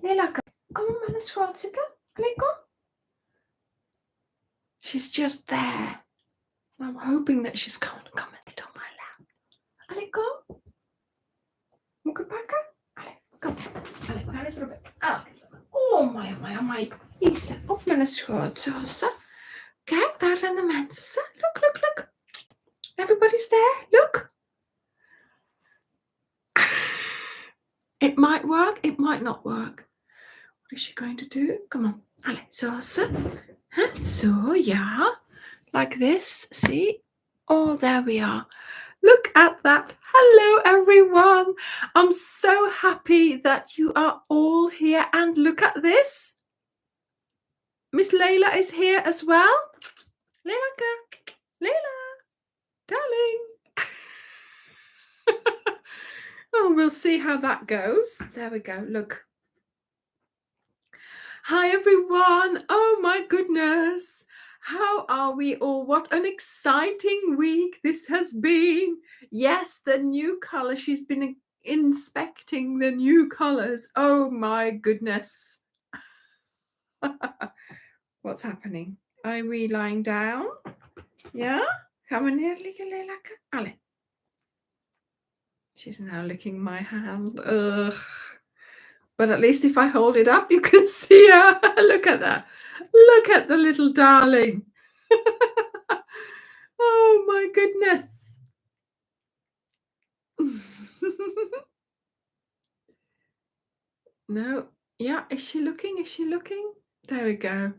Leila, kom maar naar schoot zitten. Allee, kom. She's just there. I'm hoping that she's going to come and sit on my lap. Allee, kom. Moet ik het pakken? Allee, kom. Allee, we gaan eens proberen. Oh my. Isa, op mijn schoot, zo. Kijk, daar zijn de mensen. Look. Everybody's there. Look. It might work, it might not work. What is she going to do? Come on. Allee, zo. Huh? So, yeah. Like this. See? Oh, there we are. Look at that. Hello, everyone. I'm so happy that you are all here. And look at this. Miss Leila is here as well. Leila, darling. Oh, we'll see how that goes. There we go. Look. Hi, everyone. Oh, my goodness. How are we all? What an exciting week this has been. Yes, the new color. She's been inspecting the new colors. Oh, my goodness. What's happening? Are we lying down? Yeah? Gaan we neerliggen, Leilaka? Allee. She's now licking my hand. Ugh. But at least if I hold it up, you can see her. Look at that. Look at the little darling. Oh, my goodness. No. Yeah, is she looking? Is she looking? There we go.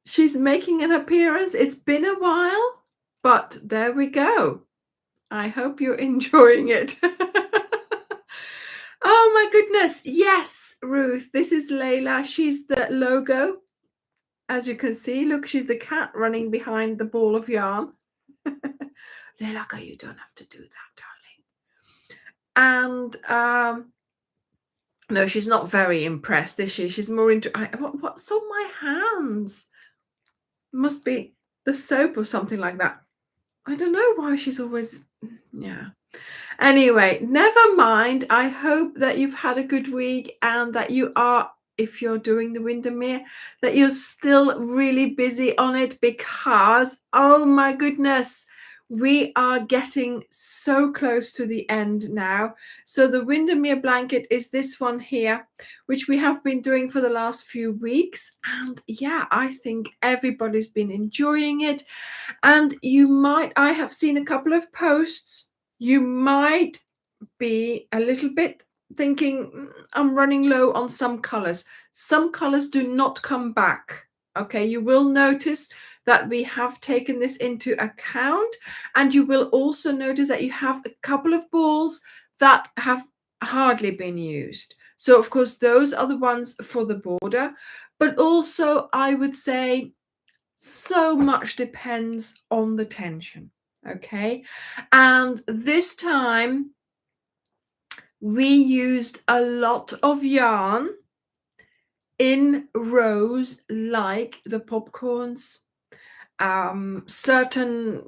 She's making an appearance. It's been a while, but there we go. I hope you're enjoying it. Oh my goodness. Yes, Ruth, this is Leila. She's the logo. As you can see, look, she's the cat running behind the ball of yarn. Leila, you don't have to do that, darling. And no, she's not very impressed, is she? She's more into what's on my hands? Must be the soap or something like that. I don't know why she's always, yeah. Anyway, never mind. I hope that you've had a good week and that you are, if you're doing the Windermere, that you're still really busy on it because, oh my goodness, we are getting so close to the end now. So the Windermere blanket is this one here, which we have been doing for the last few weeks. And yeah, I think everybody's been enjoying it. And you might, I have seen a couple of posts. You might be a little bit thinking, I'm running low on some colors. Some colors do not come back. Okay, you will notice that we have taken this into account, and you will also notice that you have a couple of balls that have hardly been used. So of course, those are the ones for the border, but also I would say so much depends on the tension. Okay, and this time we used a lot of yarn in rows like the popcorns, certain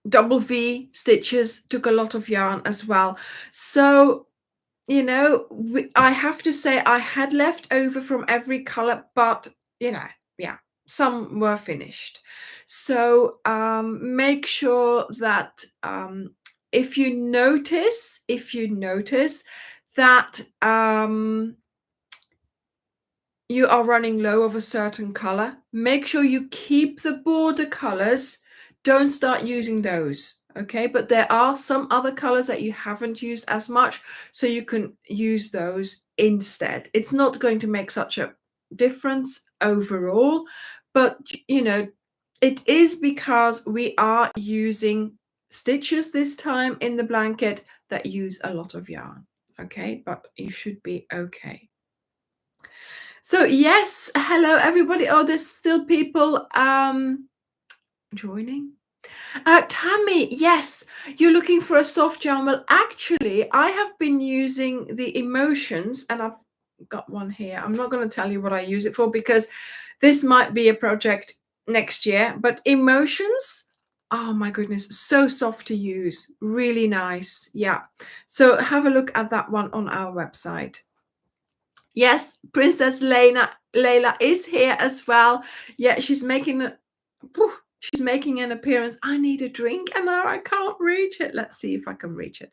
double V stitches took a lot of yarn as well. So, you know, I have to say I had left over from every color, but, you know, yeah, some were finished. So make sure that if you notice that you are running low of a certain color, make sure you keep the border colors. Don't start using those, okay? But there are some other colors that you haven't used as much, so you can use those instead. It's not going to make such a difference overall, but you know, it is because we are using stitches this time in the blanket that use a lot of yarn, okay? But you should be okay. So yes, hello everybody. Oh, there's still people joining. Tammy, yes, you're looking for a soft yarn. Well, actually, I have been using the Emotions, and I've got one here. I'm not going to tell you what I use it for because this might be a project next year, but Emotions Oh my goodness, so soft to use, really nice. Yeah. So have a look at that one on our website. Yes, Princess Layla is here as well. Yeah, she's making she's making an appearance. I need a drink and now I can't reach it. Let's see if I can reach it.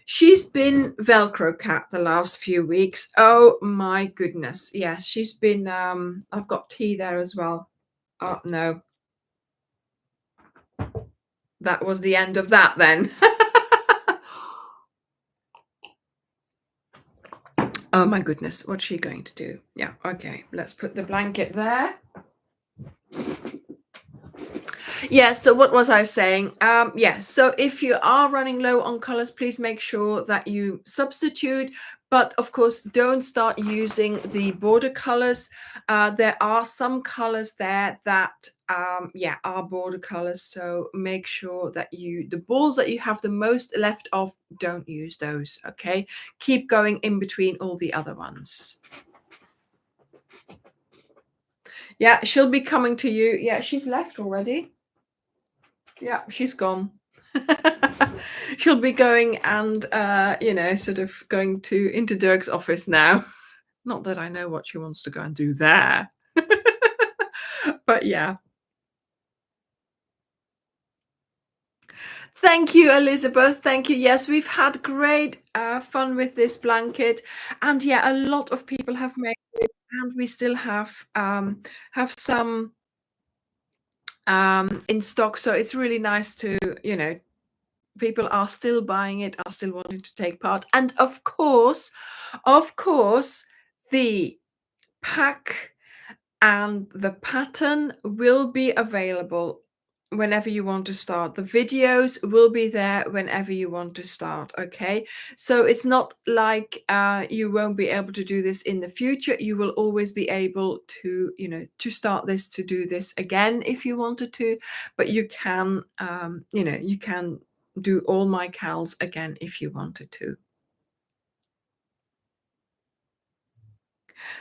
She's been Velcro cat the last few weeks. Oh my goodness. Yeah, she's been I've got tea there as well. Oh no. That was the end of that then. Oh my goodness, what's she going to do? Yeah, okay, let's put the blanket there. Yeah, so what was I saying? Yeah, so if you are running low on colors, please make sure that you substitute. But of course, don't start using the border colors. There are some colors there that, yeah, are border colors. So make sure that the balls that you have the most left of, don't use those, okay? Keep going in between all the other ones. Yeah, she'll be coming to you. Yeah, she's left already. Yeah, she's gone. She'll be going and sort of going into Dirk's office now. Not that I know what she wants to go and do there. But yeah. Thank you, Elizabeth. Thank you. Yes, we've had great fun with this blanket. And yeah, a lot of people have made it, and we still have some in stock. So it's really nice to, people are still buying it, are still wanting to take part. And of course, the pack and the pattern will be available whenever you want to start. The videos will be there whenever you want to start, okay? So it's not like you won't be able to do this in the future. You will always be able to, to start this, to do this again if you wanted to, but you can, you can do all my cals again if you wanted to.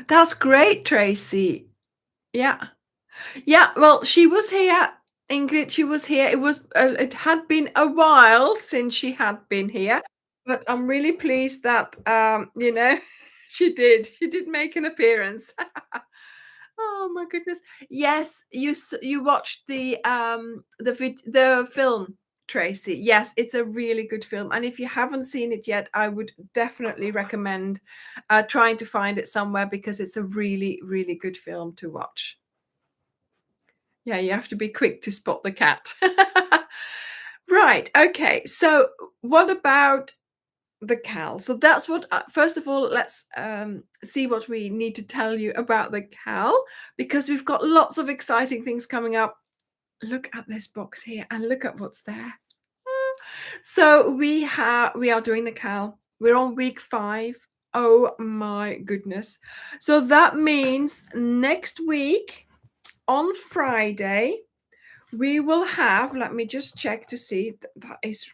That's great, Tracy. Yeah. Yeah, well, she was here, Ingrid, she was here. It had been a while since she had been here, but I'm really pleased that, she did make an appearance. Oh my goodness. Yes, you watched the film, Tracy. Yes, it's a really good film, and if you haven't seen it yet, I would definitely recommend trying to find it somewhere because it's a really, really good film to watch. Yeah, you have to be quick to spot the cat. Right. Okay. So what about the cal? So that's what, first of all, let's see what we need to tell you about the cal, because we've got lots of exciting things coming up. Look at this box here and look at what's there. So we are doing the cal. We're on week 5. Oh my goodness. So that means next week on Friday, we will have, let me just check to see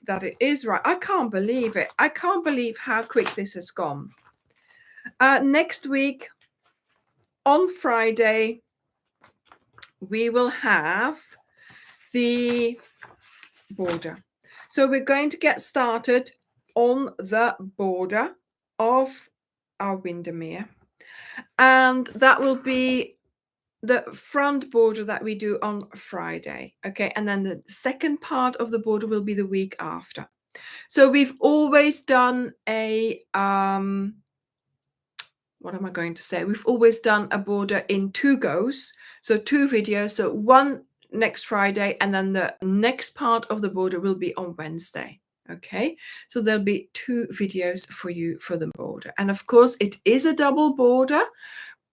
that it is right. I can't believe it. I can't believe how quick this has gone. Next week on Friday, we will have the border. So we're going to get started on the border of our Windermere. And that will be the front border that we do on Friday. Okay. And then the second part of the border will be the week after. So we've always done a, what am I going to say? We've always done a border in 2 goes. So 2 videos. So one next Friday, and then the next part of the border will be on Wednesday. Okay. So there'll be 2 videos for you for the border. And of course it is a double border.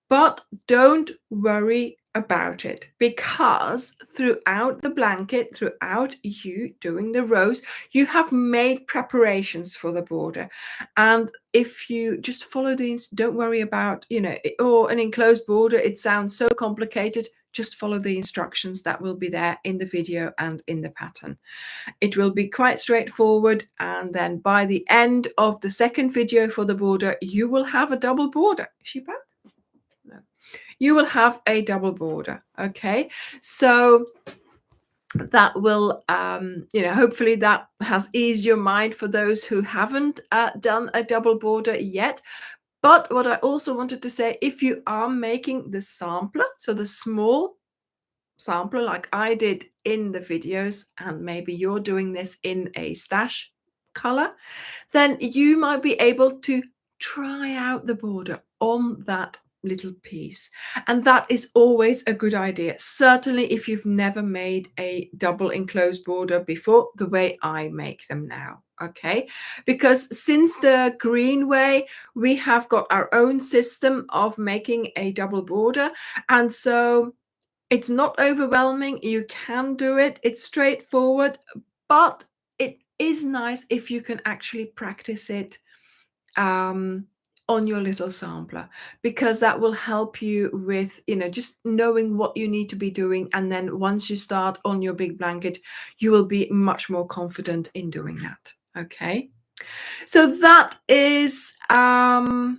But don't worry about it, because throughout the blanket, throughout you doing the rows, you have made preparations for the border. And if you just follow these, don't worry about, or an enclosed border, it sounds so complicated. Just follow the instructions that will be there in the video and in the pattern. It will be quite straightforward. And then by the end of the second video for the border, you will have a double border. Is she back? No. You will have a double border. Okay, so that will, hopefully that has eased your mind for those who haven't done a double border yet. But what I also wanted to say, if you are making the sampler, so the small sampler like I did in the videos, and maybe you're doing this in a stash color, then you might be able to try out the border on that little piece. And that is always a good idea. Certainly if you've never made a double enclosed border before, the way I make them now. Okay, because since the green way, we have got our own system of making a double border. And so it's not overwhelming. You can do it. It's straightforward, but it is nice if you can actually practice it on your little sampler, because that will help you with, just knowing what you need to be doing. And then once you start on your big blanket, you will be much more confident in doing that. Okay. So that is, yeah,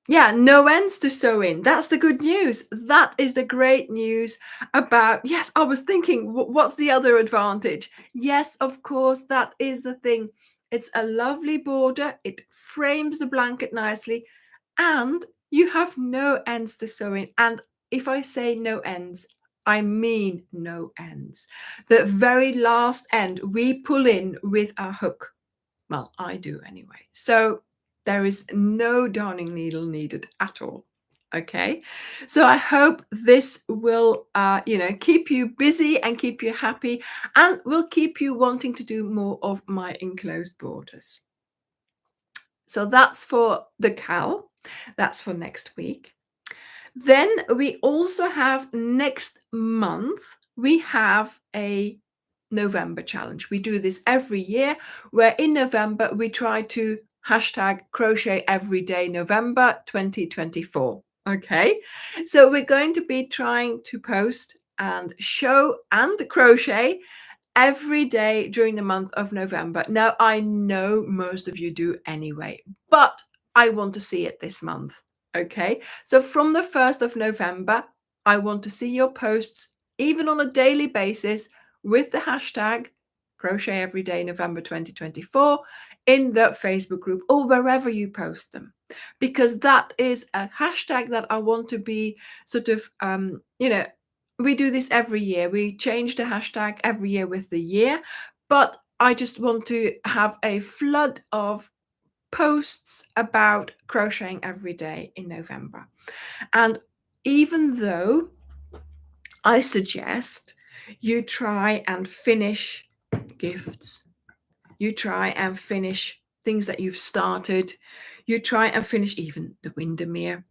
no ends to sew in. That's the good news. That is the great news about, yes, I was thinking, what's the other advantage? Yes, of course, that is the thing. It's a lovely border. It frames the blanket nicely, and you have no ends to sew in. And if I say no ends, I mean no ends. The very last end we pull in with our hook. Well, I do anyway. So there is no darning needle needed at all. Okay, so I hope this will, keep you busy and keep you happy, and will keep you wanting to do more of my enclosed borders. So that's for the cowl. That's for next week. Then we also have next month, we have a November challenge. We do this every year, where in November we try to hashtag crochet every day November 2024. Okay, so we're going to be trying to post and show and crochet every day during the month of November. Now, I know most of you do anyway, but I want to see it this month. Okay, so from the 1st of November, I want to see your posts, even on a daily basis, with the hashtag crochet every day November 2024 in the Facebook group or wherever you post them, because that is a hashtag that I want to be sort of, we do this every year. We change the hashtag every year with the year, but I just want to have a flood of posts about crocheting every day in November. And even though I suggest you try and finish gifts, you try and finish things that you've started, you try and finish even the Windermere,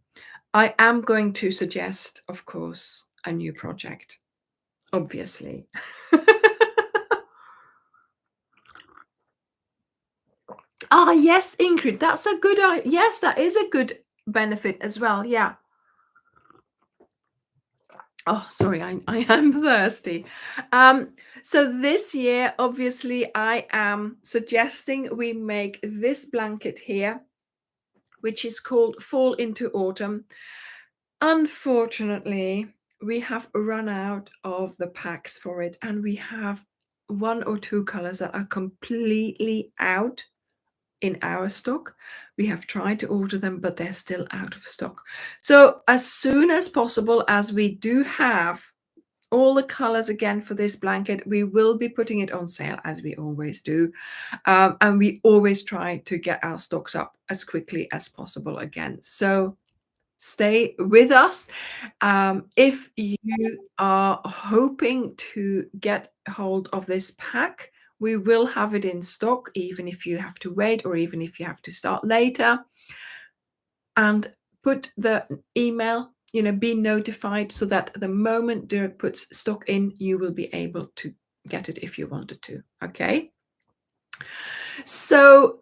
I am going to suggest, of course, a new project, obviously. Ah, yes, Ingrid, that's a good idea. Yes, that is a good benefit as well. Yeah. Oh, sorry, I am thirsty. So this year, obviously, I am suggesting we make this blanket here, which is called Fall into Autumn. Unfortunately, we have run out of the packs for it, and we have 1 or 2 colors that are completely out in our stock. We have tried to order them, but they're still out of stock. So as soon as possible, as we do have all the colors again for this blanket, we will be putting it on sale, as we always do. And we always try to get our stocks up as quickly as possible again. So stay with us. If you are hoping to get hold of this pack, we will have it in stock, even if you have to wait or even if you have to start later. And put the email, be notified, so that the moment Dirk puts stock in, you will be able to get it if you wanted to. Okay. So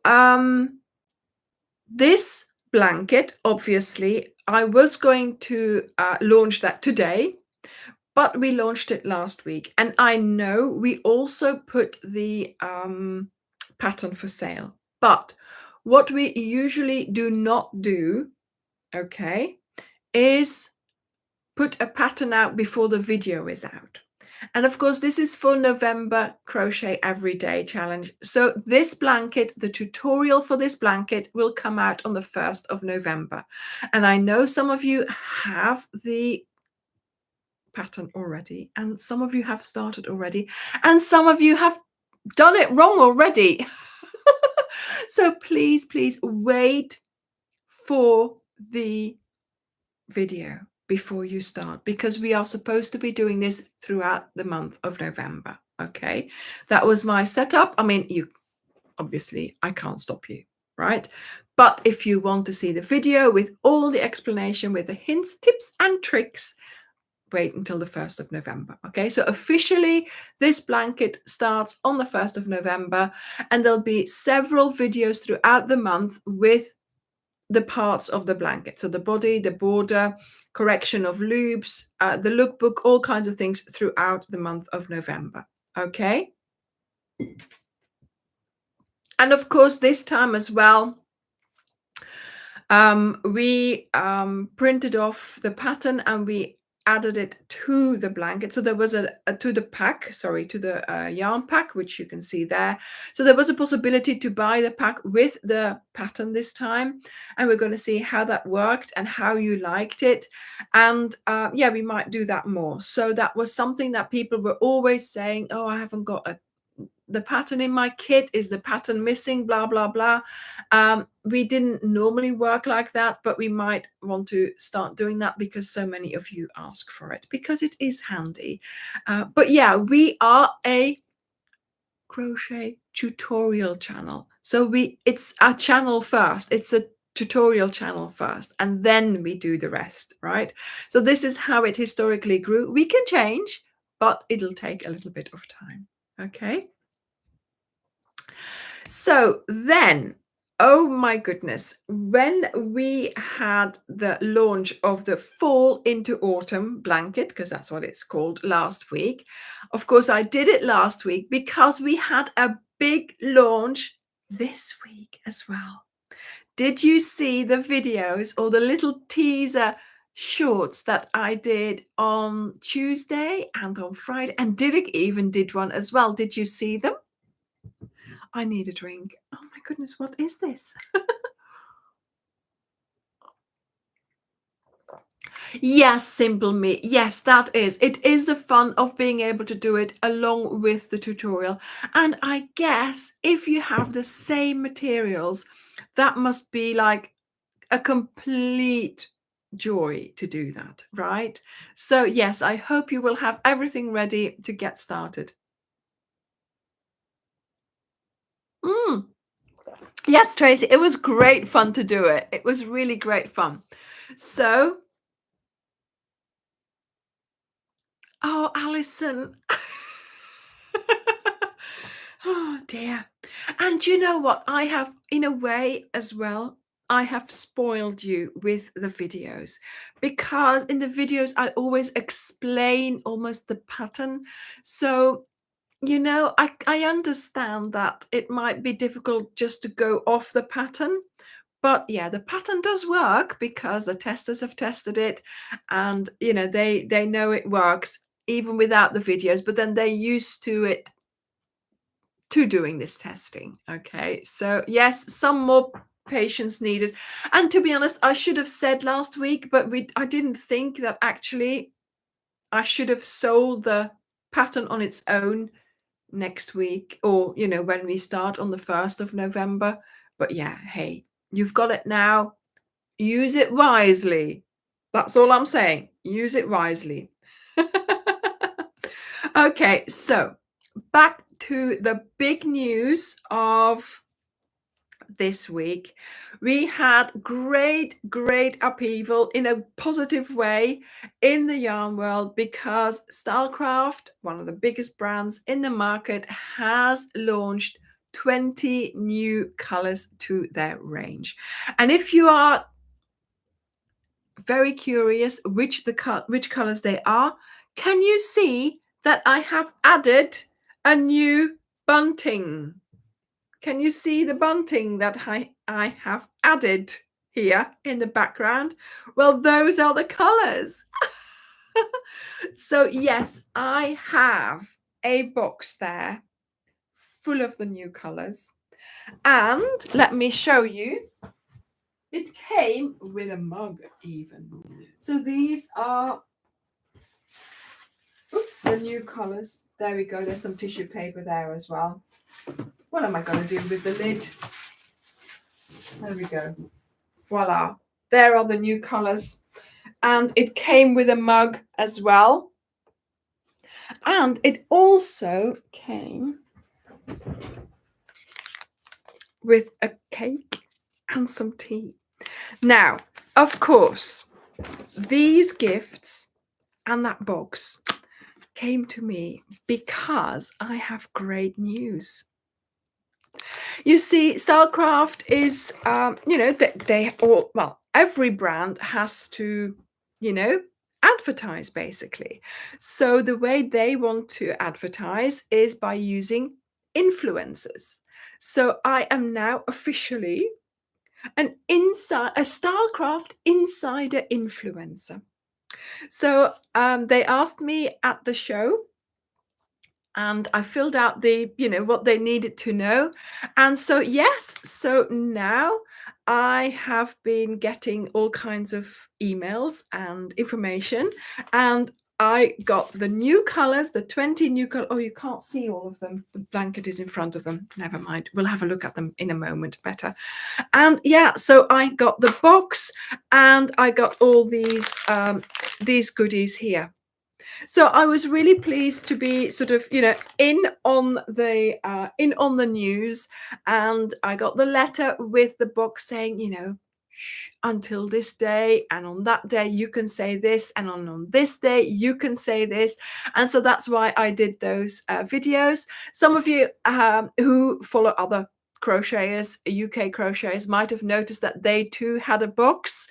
this blanket, obviously, I was going to launch that today, but we launched it last week. And I know we also put the pattern for sale. But what we usually do not do, okay, is put a pattern out before the video is out. And of course, this is for November Crochet Everyday Challenge. So this blanket, the tutorial for this blanket will come out on the 1st of November. And I know some of you have the pattern already, and some of you have started already, and some of you have done it wrong already. So please, please wait for the video before you start, because we are supposed to be doing this throughout the month of November. Okay, that was my setup. I mean, you obviously, I can't stop you, right? But if you want to see the video with all the explanation, with the hints, tips and tricks, wait until the 1st of November. Okay, so officially this blanket starts on the 1st of November, and there'll be several videos throughout the month with the parts of the blanket. So the body, the border, correction of loops, the lookbook, all kinds of things throughout the month of November. Okay. And of course, this time as well, we printed off the pattern and we added it to the blanket. So there was to the pack, sorry, to the yarn pack, which you can see there. So there was a possibility to buy the pack with the pattern this time, and we're going to see how that worked and how you liked it. And yeah, we might do that more. So that was something that people were always saying, oh, I haven't got the pattern in my kit. Is the pattern missing? Blah blah blah. We didn't normally work like that, but we might want to start doing that because so many of you ask for it, because it is handy. But yeah, we are a crochet tutorial channel, so it's a channel first. It's a tutorial channel first, and then we do the rest, right? So this is how it historically grew. We can change, but it'll take a little bit of time. Okay. So then, oh my goodness, when we had the launch of the fall into autumn blanket, because that's what it's called, last week, of course, I did it last week because we had a big launch this week as well. Did you see the videos or the little teaser shorts that I did on Tuesday and on Friday? And Derek even did one as well. Did you see them? I need a drink. Oh my goodness, what is this? Yes, Simple Me. Yes, that is. It is the fun of being able to do it along with the tutorial. And I guess if you have the same materials, that must be like a complete joy to do that, right? So yes, I hope you will have everything ready to get started. Mm. Yes, Tracy, it was great fun to do it. It was really great fun. So, oh, Alison. Oh dear. And you know what? I have, in a way as well, I have spoiled you with the videos, because in the videos I always explain almost the pattern. So, I understand that it might be difficult just to go off the pattern. But yeah, the pattern does work because the testers have tested it, and they know it works even without the videos, but then they're used to it, to doing this testing. Okay, so yes, some more patience needed. And to be honest, I should have said last week, but I didn't think that actually I should have sold the pattern on its own next week, or when we start on the 1st of November. But yeah, hey, you've got it now. Use it wisely. That's all I'm saying. Use it wisely. Okay, so back to the big news of this week. We had great upheaval in a positive way in the yarn world, because Stylecraft, one of the biggest brands in the market, has launched 20 new colors to their range. And if you are very curious which colors they are, can you see that I have added a new bunting? Can you see the bunting that I have added here in the background? Well, those are the colors. So yes, I have a box there full of the new colors. And let me show you. It came with a mug even. So these are the new colors. There we go. There's some tissue paper there as well. What am I going to do with the lid? There we go. Voila. There are the new colors. And it came with a mug as well. And it also came with a cake and some tea. Now, of course, these gifts and that box came to me because I have great news. You see, Stylecraft is, they all, well, every brand has to, advertise basically. So the way they want to advertise is by using influencers. So I am now officially a Stylecraft insider influencer. So they asked me at the show, and I filled out the, what they needed to know. And so, yes, so now I have been getting all kinds of emails and information, and I got the new colors, the 20 new colors. Oh, you can't see all of them. The blanket is in front of them. Never mind. We'll have a look at them in a moment better. And yeah, so I got the box and I got all these goodies here. So I was really pleased to be sort of, in on the news, and I got the letter with the box saying, shh, until this day, and on that day you can say this, and on this day you can say this. And so that's why I did those videos. Some of you who follow other crocheters, UK crocheters, might have noticed that they too had a box.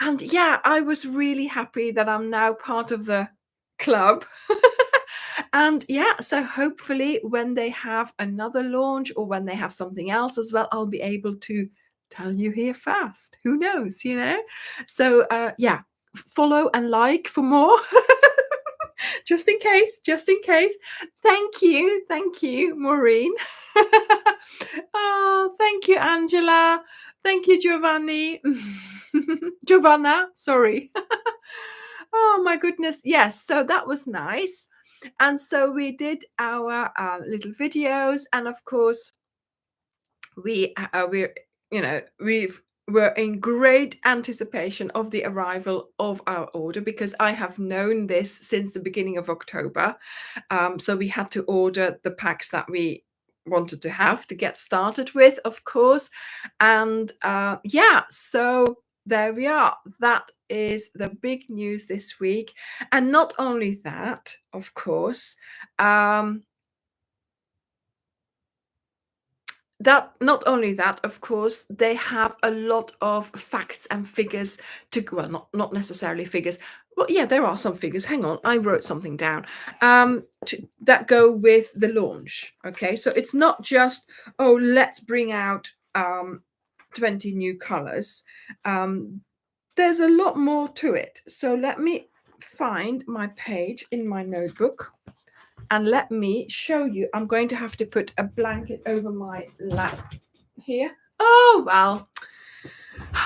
And yeah, I was really happy that I'm now part of the club. And yeah, so hopefully when they have another launch or when they have something else as well, I'll be able to tell you here first. Who knows, So yeah, follow and like for more. Just in case. Thank you, Maureen. Oh, thank you, Angela. Thank you, Giovanni. Giovanna, sorry. Oh my goodness. Yes, so that was nice. And so we did our little videos, and of course we were in great anticipation of the arrival of our order, because I have known this since the beginning of October. So we had to order the packs that we wanted to have to get started with, of course. And yeah, so there we are. That is the big news this week. And not only that, of course, of course, they have a lot of facts and figures to, well, not necessarily figures, but yeah, there are some figures. Hang on, I wrote something down that go with the launch. Okay, so it's not just, oh, let's bring out 20 new colors. There's a lot more to it. So let me find my page in my notebook. And let me show you. I'm going to have to put a blanket over my lap here. Oh, well,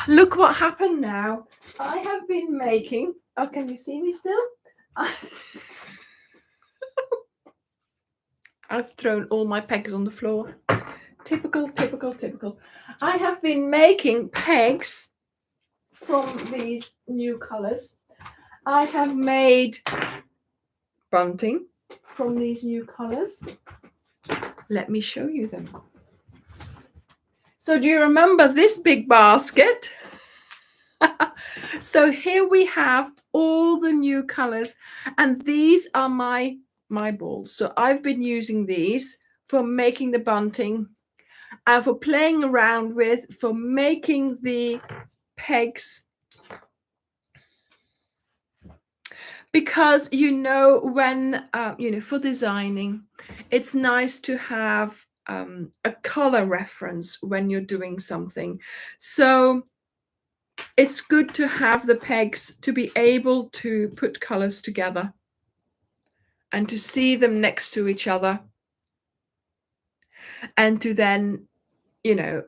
look what happened now. I have been making, oh, can you see me still? I've thrown all my pegs on the floor. Typical. I have been making pegs from these new colors. I have made bunting from these new colors. Let me show you them. So do you remember this big basket? So here we have all the new colors, and these are my balls. So I've been using these for making the bunting and for playing around with, for making the pegs, because when for designing, it's nice to have a color reference when you're doing something. So it's good to have the pegs to be able to put colors together and to see them next to each other, and to then, you know,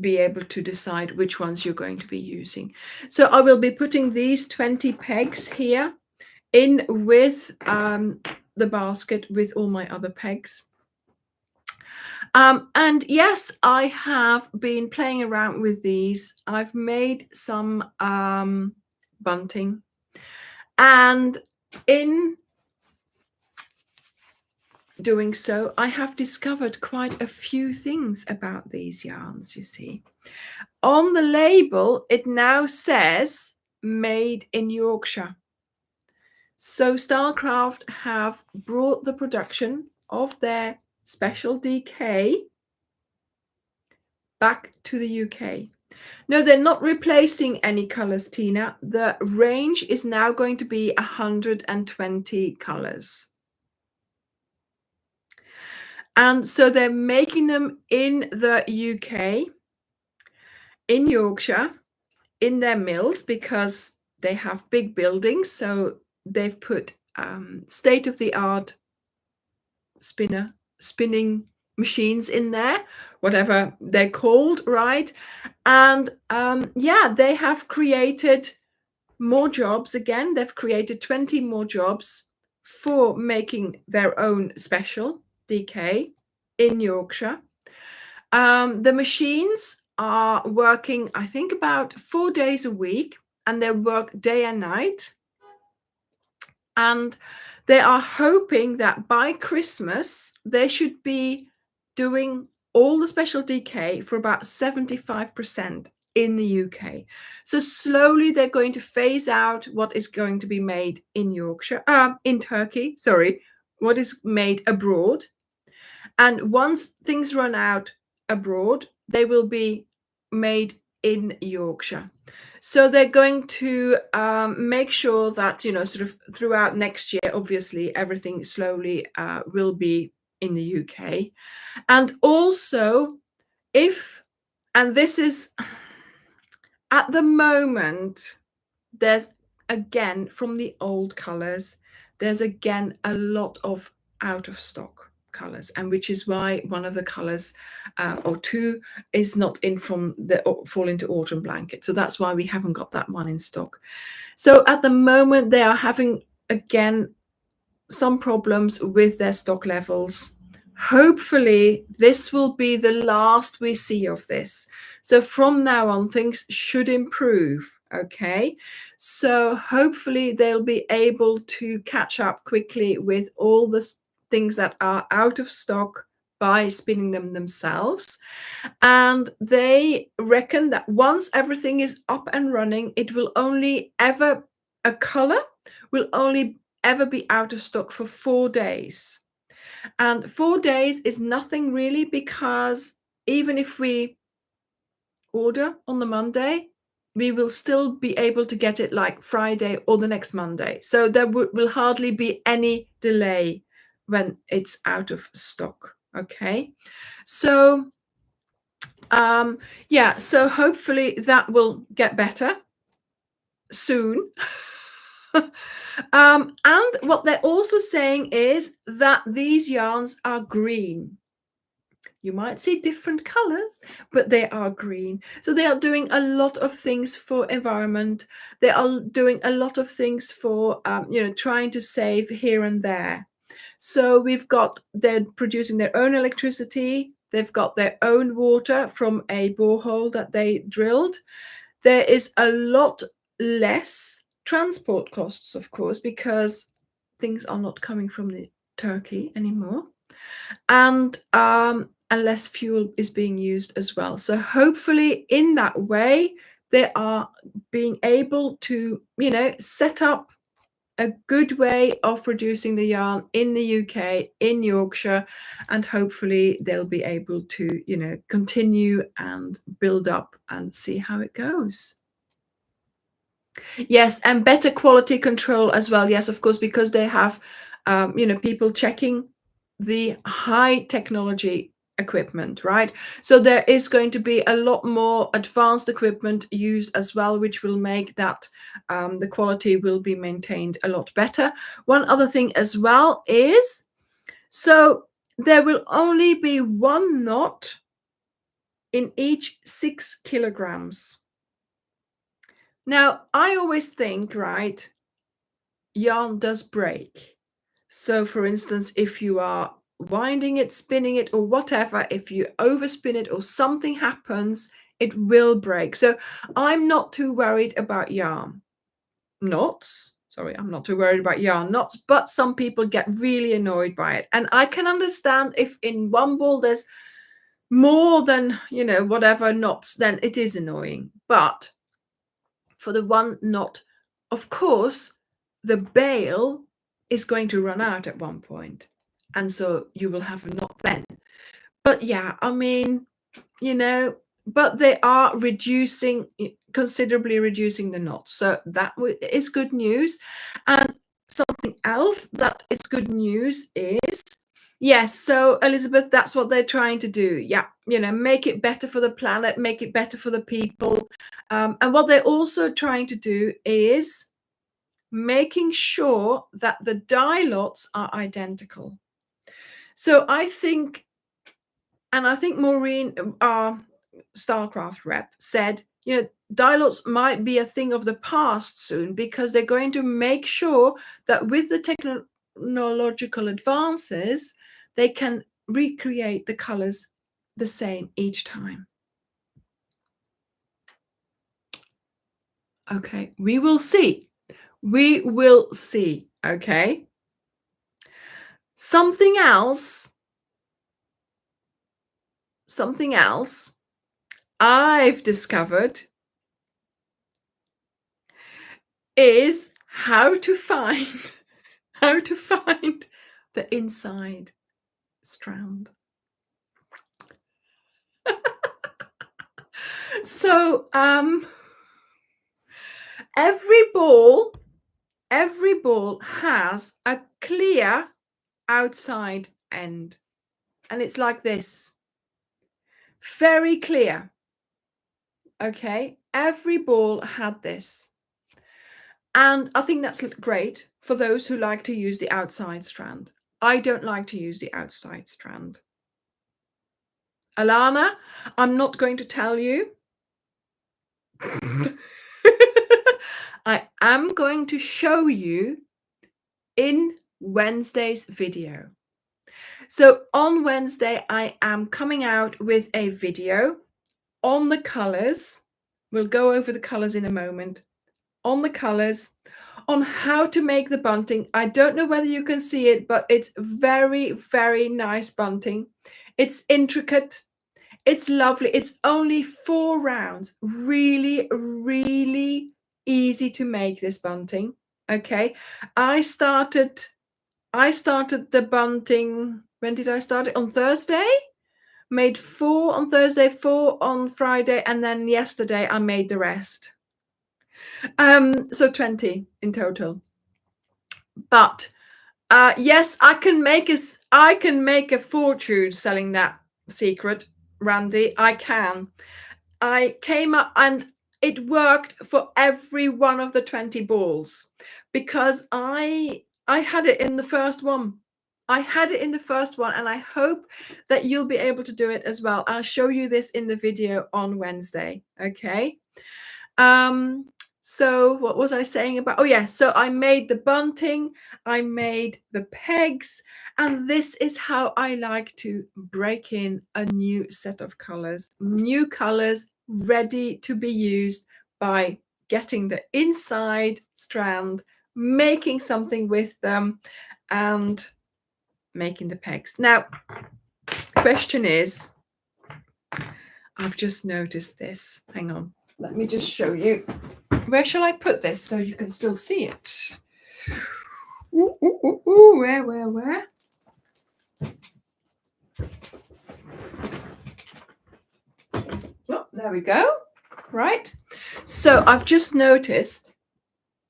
be able to decide which ones you're going to be using. So I will be putting these 20 pegs here in with the basket with all my other pegs. And yes, I have been playing around with these. I've made some bunting, and in doing so, I have discovered quite a few things about these yarns, you see. On the label, it now says made in Yorkshire. So Stylecraft have brought the production of their Special DK back to the UK. No, they're not replacing any colors, Tina. The range is now going to be 120 colors. And so they're making them in the UK, in Yorkshire, in their mills, because they have big buildings. So they've put state-of-the-art spinning machines in there, whatever they're called, right? And yeah, they have created more jobs. Again, they've created 20 more jobs for making their own special DK in Yorkshire. The machines are working, I think, about 4 days a week, and they work day and night. And they are hoping that by Christmas, they should be doing all the Special DK for about 75% in the UK. So slowly they're going to phase out what is going to be made in Yorkshire, in Turkey, sorry, what is made abroad. And once things run out abroad, they will be made in Yorkshire. So they're going to make sure that, you know, sort of throughout next year, obviously, everything slowly will be in the UK. And also, and this is at the moment, there's again, from the old colors, there's again a lot of out of stock colors, and which is why one of the colors or two is not in from the fall into autumn blanket. So that's why we haven't got that one in stock. So at the moment they are having again some problems with their stock levels. Hopefully this will be the last we see of this. So from now on things should improve. Okay, so hopefully they'll be able to catch up quickly with all the things that are out of stock by spinning them themselves. And they reckon that once everything is up and running, it will only ever, a color will only ever be out of stock for 4 days. And 4 days is nothing really, because even if we order on the Monday, we will still be able to get it like Friday or the next Monday. So there will hardly be any delay when it's out of stock. Okay, so yeah, so hopefully that will get better soon. And what they're also saying is that these yarns are green. You might see different colors, but they are green. So they are doing a lot of things for environment. They are doing a lot of things for, you know, trying to save here and there. So they're producing their own electricity. They've got their own water from a borehole that they drilled. There is a lot less transport costs, of course, because things are not coming from the Turkey anymore. And less fuel is being used as well. So hopefully in that way, they are being able to, you know, set up a good way of producing the yarn in the UK, in Yorkshire, and hopefully they'll be able to, you know, continue and build up and see how it goes. Yes, and better quality control as well. Yes, of course, because they have, you know, people checking the high technology equipment, right? So there is going to be a lot more advanced equipment used as well, which will make that the quality will be maintained a lot better. One other thing as well is, so there will only be one knot in each 6 kilograms. Now, I always think, right, yarn does break. So for instance, if you are winding it, spinning it, or whatever, if you overspin it or something happens, it will break. So I'm not too worried about yarn knots. Sorry, I'm not too worried about yarn knots, but some people get really annoyed by it. And I can understand if in one ball there's more than, you know, whatever knots, then it is annoying. But for the one knot, of course, the bale is going to run out at one point, and so you will have a knot then. But yeah, I mean, you know, but they are reducing, considerably reducing the knots, so that is good news. And something else that is good news is, yes, so Elizabeth, that's what they're trying to do. Yeah, you know, make it better for the planet, make it better for the people. And what they're also trying to do is making sure that the dye lots are identical. So I think, and I think Maureen, our Stylecraft rep, said, you know, dye lots might be a thing of the past soon, because they're going to make sure that with the technological advances, they can recreate the colors the same each time. Okay, we will see. We will see. Okay. Something else I've discovered is how to find the inside strand. So every ball has a clear outside end, and it's like this, very clear. Okay, every ball had this, and I think that's great for those who like to use the outside strand. I don't like to use the outside strand. Alana, I'm not going to tell you. I am going to show you in Wednesday's video. So on Wednesday, I am coming out with a video on the colors. We'll go over the colors in a moment. On the colors, on how to make the bunting. I don't know whether you can see it, but it's very, very nice bunting. It's intricate. It's lovely. It's only 4 rounds. Really, really easy to make this bunting. Okay. I started the bunting. When did I start it? On Thursday. Made 4 on Thursday, 4 on Friday, and then yesterday I made the rest. So 20 in total. But yes, I can make a fortune selling that secret, Randy. I can. I came up and it worked for every one of the 20 balls, because I had it in the first one. I had it in the first one, and I hope that you'll be able to do it as well. I'll show you this in the video on Wednesday. Okay. So what was I saying about? Oh yes, so I made the bunting, I made the pegs, and this is how I like to break in a new set of colors. New colors ready to be used by getting the inside strand, making something with them, and making the pegs. Now, question is, I've just noticed this. Hang on, let me just show you. Where shall I put this so you can still see it? Ooh, ooh, ooh, ooh. Where? Oh, there we go. Right. So I've just noticed.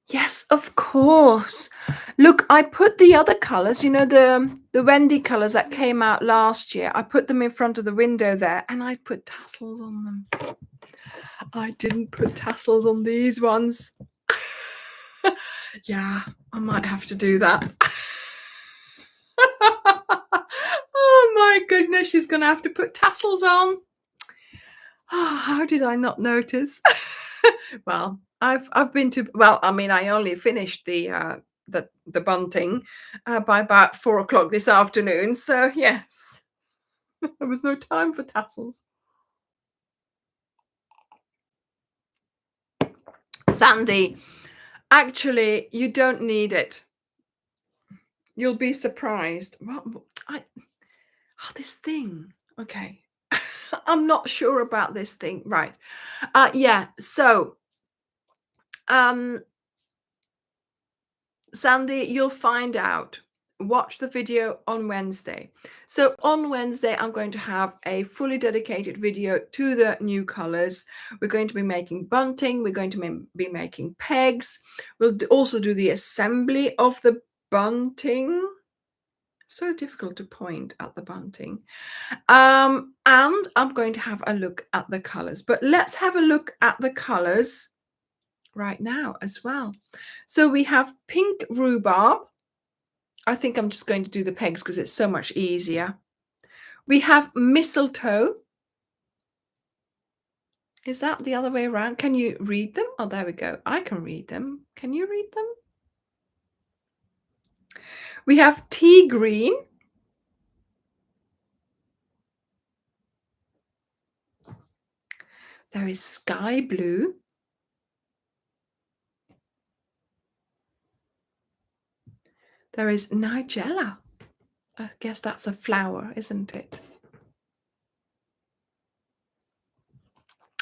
Yes, of course. Look, I put the other colors, you know, the Wendy colors that came out last year. I put them in front of the window there, and I put tassels on them. I didn't put tassels on these ones. Yeah, I might have to do that. Oh my goodness, she's gonna have to put tassels on. Oh, how did I not notice? Well, I've been to, well, I mean, I only finished the bunting by about 4 o'clock this afternoon. So yes, there was no time for tassels. Sandy, actually, you don't need it. You'll be surprised. This thing. Okay. I'm not sure about this thing. Right. Yeah. So, Sandy, you'll find out. Watch the video on Wednesday. So on Wednesday, I'm going to have a fully dedicated video to the new colors. We're going to be making bunting. We're going to be making pegs. We'll also do the assembly of the bunting. So difficult to point at the bunting. And I'm going to have a look at the colors. But let's have a look at the colors right now as well. So we have pink rhubarb. I think I'm just going to do the pegs because it's so much easier. We have mistletoe. Is that the other way around? Can you read them? Oh, there we go. I can read them. Can you read them? We have tea green. There is sky blue. There is nigella. I guess that's a flower, isn't it?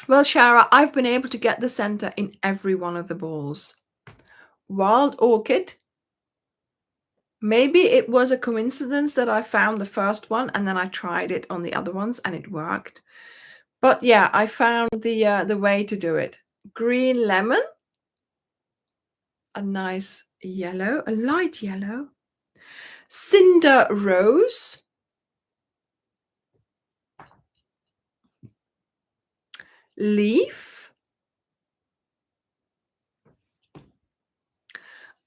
Well, Shara, I've been able to get the center in every one of the balls. Wild orchid. Maybe it was a coincidence that I found the first one and then I tried it on the other ones and it worked. But yeah, I found the way to do it. Green lemon. A nice yellow, a light yellow. Cinder rose. Leaf.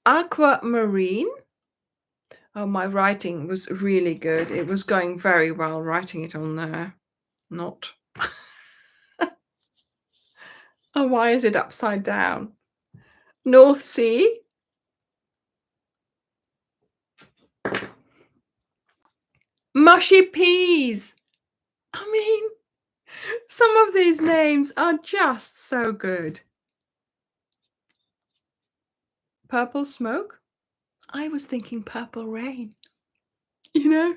Aquamarine. Oh, my writing was really good. It was going very well writing it on there. Not. Oh, why is it upside down? North Sea. Mushy peas. I mean, some of these names are just so good. Purple smoke. I was thinking purple rain. You know?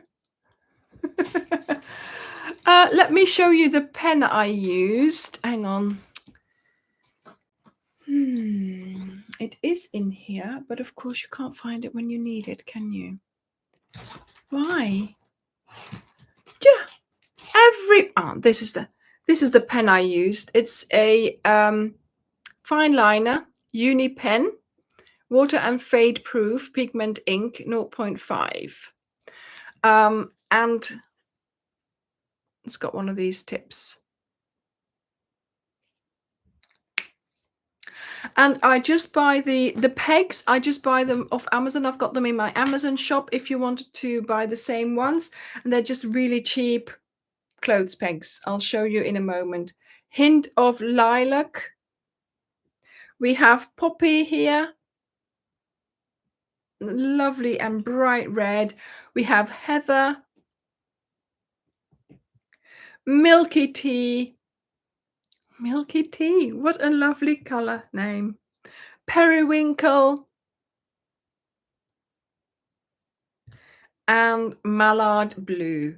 Let me show you the pen I used. Hang on. It is in here, but of course you can't find it when you need it, can you? Why? Yeah. This is the pen I used. It's a fine liner uni pen, water and fade proof pigment ink 0.5. And it's got one of these tips. And I just buy the pegs. I just buy them off Amazon. I've got them in my Amazon shop if you wanted to buy the same ones. And they're just really cheap clothes pegs. I'll show you in a moment. Hint of lilac. We have poppy here. Lovely and bright red. We have heather. Milky tea. Milky tea. What a lovely color name. Periwinkle. And mallard blue.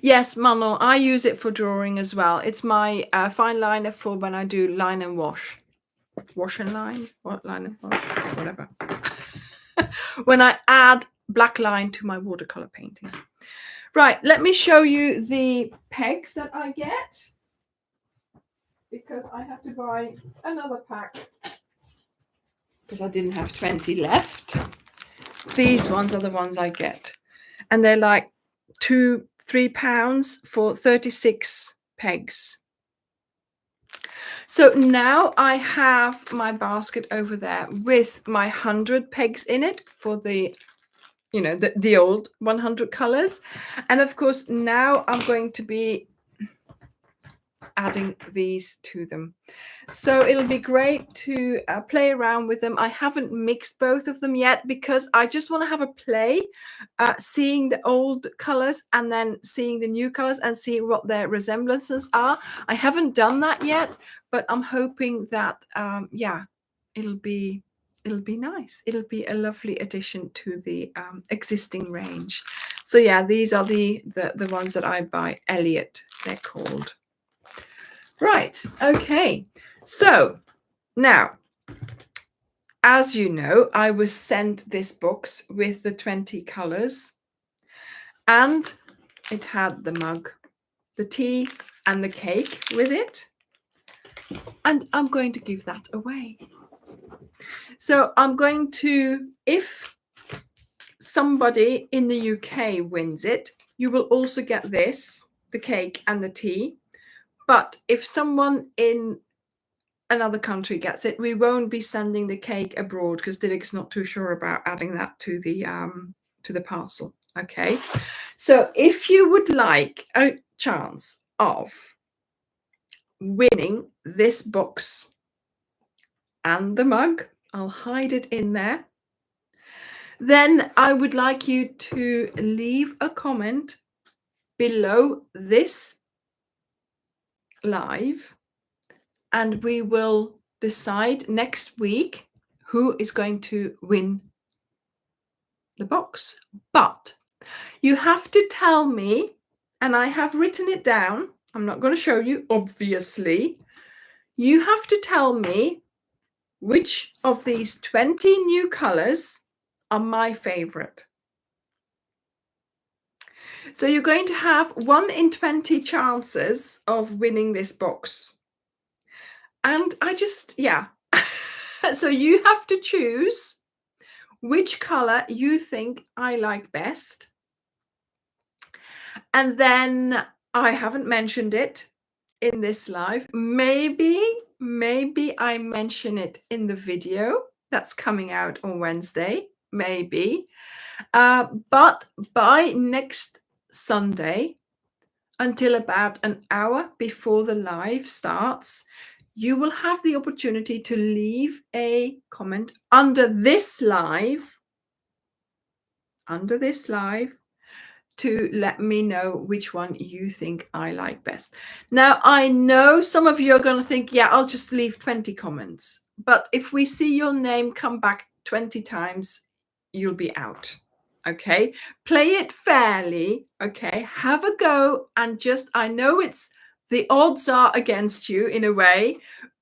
Yes, Manon, I use it for drawing as well. It's my fine liner for when I do line and wash. Wash and line? What? Line and wash? Whatever. When I add black line to my watercolor painting. Right, let me show you the pegs that I get. because I have to buy another pack because I didn't have 20 left. These ones are the ones I get, and they're like £3 for 36 pegs. So now I have my basket over there with my 100 pegs in it for the, you know, the old 100 colors. And of course, now I'm going to be adding these to them. So it'll be great to play around with them. I haven't mixed both of them yet because I just want to have a play, seeing the old colors and then seeing the new colors and see what their resemblances are. I haven't done that yet, but I'm hoping that, yeah, it'll be nice. It'll be a lovely addition to the existing range. So yeah, these are the ones that I buy. Elliot, they're called. Right, okay. So now, as you know, I was sent this box with the 20 colors, and it had the mug, the tea, and the cake with it. And I'm going to give that away. So I'm going to, if somebody in the UK wins it, you will also get this, the cake and the tea. But if someone in another country gets it, we won't be sending the cake abroad because Dilek's not too sure about adding that to the parcel. Okay, so if you would like a chance of winning this box and the mug, I'll hide it in there, then I would like you to leave a comment below this live, and we will decide next week who is going to win the box. But you have to tell me, and I have written it down, I'm not going to show you, obviously. You have to tell me which of these 20 new colors are my favorite. So you're going to have 1 in 20 chances of winning this box. And I just, yeah. So you have to choose which color you think I like best. And then I haven't mentioned it in this live. Maybe I mention it in the video that's coming out on Wednesday. Maybe. But by next Sunday, until about an hour before the live starts, you will have the opportunity to leave a comment under this live, to let me know which one you think I like best. Now, I know some of you are going to think, yeah, I'll just leave 20 comments. But if we see your name come back 20 times, you'll be out. Okay, play it fairly. Okay, have a go, and just, I know it's, the odds are against you in a way,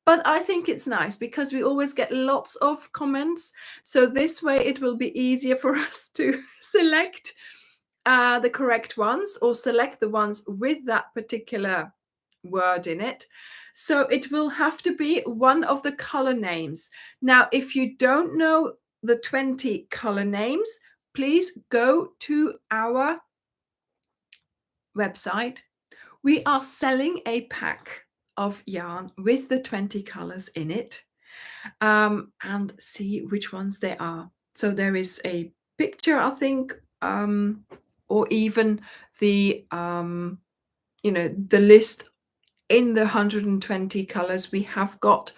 but I think it's nice because we always get lots of comments. So this way it will be easier for us to select the correct ones, or select the ones with that particular word in it. So it will have to be one of the color names. Now, if you don't know the 20 color names, please go to our website. We are selling a pack of yarn with the 20 colors in it, and see which ones they are. So there is a picture, I think, or even the the list in the 120 colors. We have got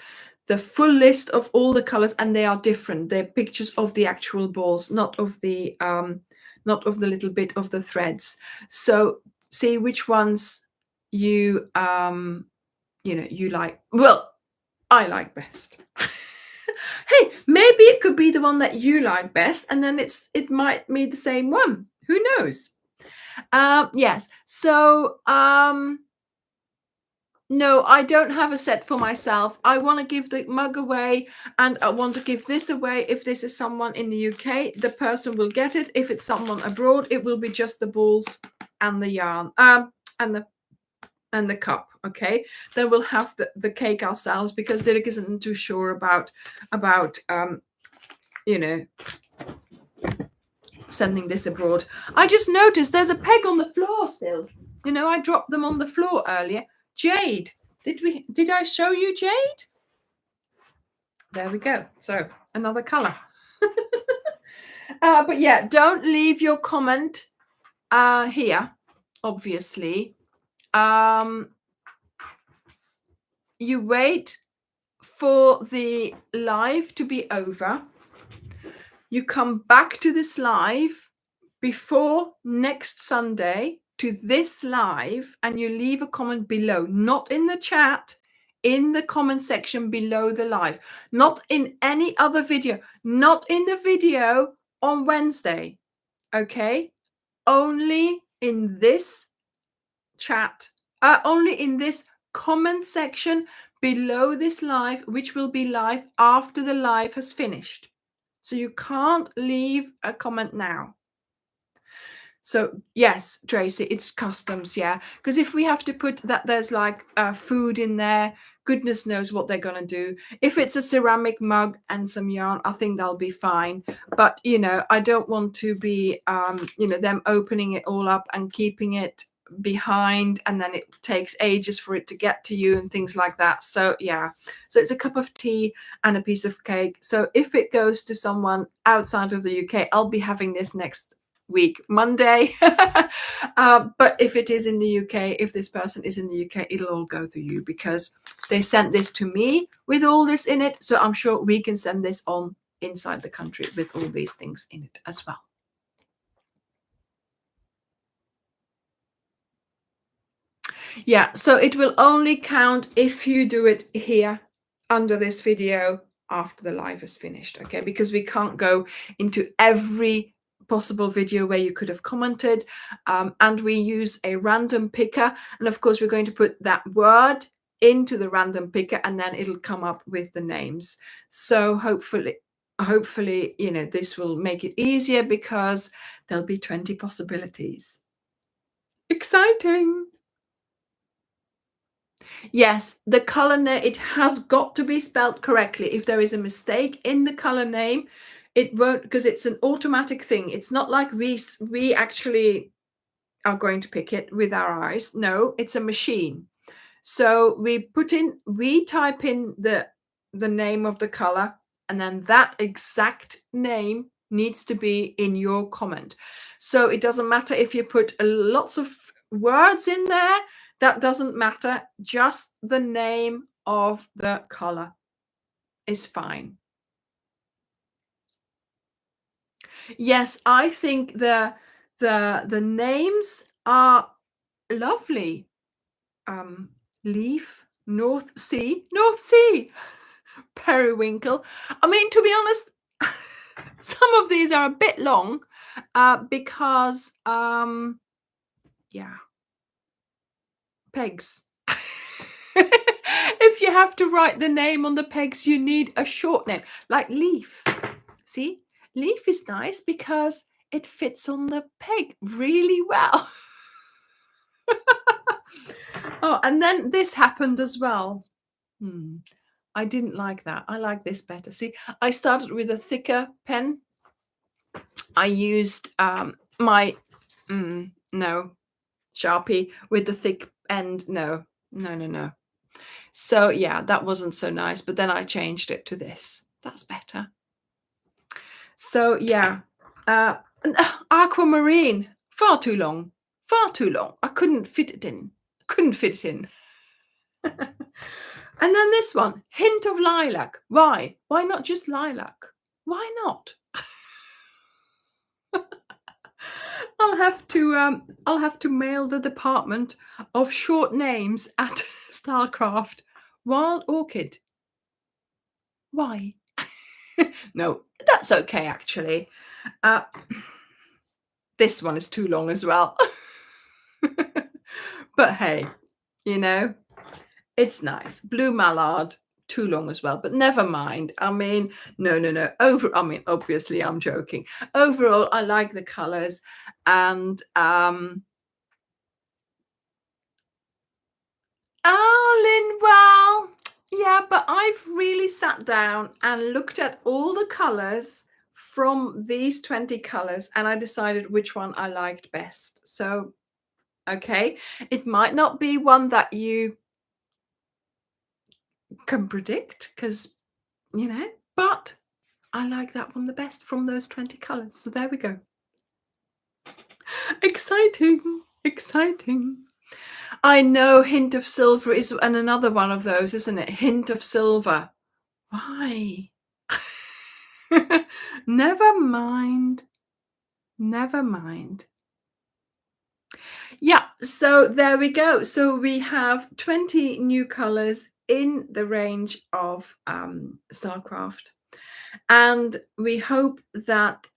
the full list of all the colors, and they are different. They're pictures of the actual balls, not of the little bit of the threads. So see which ones you you like. Well, I like best. Hey, maybe it could be the one that you like best, and then it might be the same one. Who knows? Yes. So no, I don't have a set for myself. I want to give the mug away, and I want to give this away. If this is someone in the UK, the person will get it. If it's someone abroad, it will be just the balls and the yarn, and the and the cup. Okay, then we'll have the cake ourselves, because Dirk isn't too sure about you know, sending this abroad. I just noticed there's a peg on the floor still. You know, I dropped them on the floor earlier. Jade, did I show you Jade? There we go. So another color. But yeah, don't leave your comment here, obviously. You wait for the live to be over. You come back to this live before next Sunday to this live, and you leave a comment below, not in the chat, in the comment section below the live, not in any other video, not in the video on Wednesday. Okay, only in this chat, only in this comment section below this live, which will be live after the live has finished. So you can't leave a comment now. So yes, Tracy, it's customs, yeah. Because if we have to put that there's like food in there, goodness knows what they're going to do. If it's a ceramic mug and some yarn, I think they'll be fine. But, you know, I don't want to be, you know, them opening it all up and keeping it behind, and then it takes ages for it to get to you and things like that. So yeah, so it's a cup of tea and a piece of cake. So if it goes to someone outside of the UK, I'll be having this next week, Monday. But if it is in the UK, if this person is in the UK, it'll all go to you, because they sent this to me with all this in it. So I'm sure we can send this on inside the country with all these things in it as well. Yeah, so it will only count if you do it here under this video after the live is finished, okay? Because we can't go into every possible video where you could have commented, and we use a random picker, and of course we're going to put that word into the random picker, and then it'll come up with the names. So hopefully, you know, this will make it easier, because there'll be 20 possibilities. Exciting. Yes, the color name, it has got to be spelled correctly. If there is a mistake in the color name, it won't, because it's an automatic thing. It's not like we actually are going to pick it with our eyes. No, it's a machine. So we type in the name of the color, and then that exact name needs to be in your comment. So it doesn't matter if you put lots of words in there. That doesn't matter. Just the name of the color is fine. Yes, I think the names are lovely. Leaf, North Sea, Periwinkle. I mean, to be honest, some of these are a bit long, because yeah, pegs. If you have to write the name on the pegs, you need a short name, like Leaf. See, Leaf is nice because it fits on the peg really well. Oh, and then this happened as well. I didn't like that. I like this better. See, I started with a thicker pen. I used my Sharpie with the thick end. No. So yeah, that wasn't so nice. But then I changed it to this. That's better. So yeah, aquamarine, far too long. I couldn't fit it in. And then this one, hint of lilac. Why not just lilac? Why not? I'll have to mail the department of short names at Stylecraft. Wild orchid. Why? No, that's okay actually. This one is too long as well. But hey, you know, it's nice. Blue mallard, too long as well, but never mind. I mean, no. Obviously I'm joking. Overall, I like the colors, and Oh, Lynn, well, yeah, but I've really sat down and looked at all the colors from these 20 colors and I decided which one I liked best. So, okay, it might not be one that you can predict because, but I like that one the best from those 20 colors. So there we go. Exciting, exciting. I know Hint of Silver is and another one of those, isn't it? Hint of Silver. Why? Never mind. Never mind. Yeah, so there we go. So we have 20 new colors in the range of Stylecraft. And we hope that